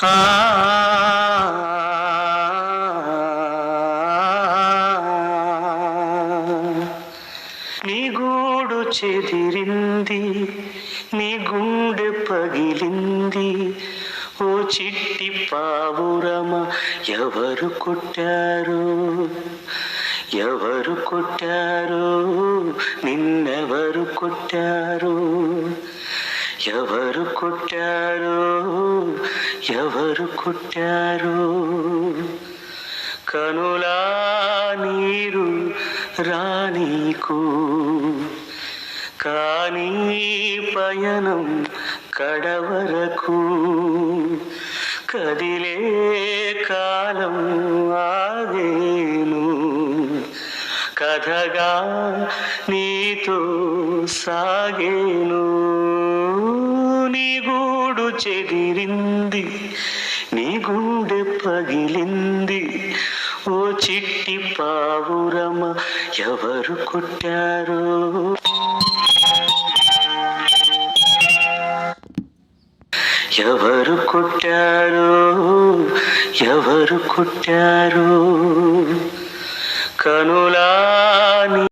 ఆ నీ గూడు చెదిరింది, నీ గుండె పగిలింది, ఓ చిట్టి పావురమ ఎవరు కొట్టారు, ఎవరు కొట్టారు, నిన్నెవరు కొట్టారు, ఎవరు కొట్టారు, ఎవరు కొట్టారు. కనులా నీరు రానీకు కానీ పయనం కడవరకు, కదిలే కాలం ఆగేను, కథగా నీతో సాగేను. నీ గూడు చెదిరింది, నీ గుండె పగిలింది, ఓ చిట్టి పావురమ ఎవరు కొట్టారు. ఎవరు కొట్టారు, ఎవరు కొట్టారు. కనులా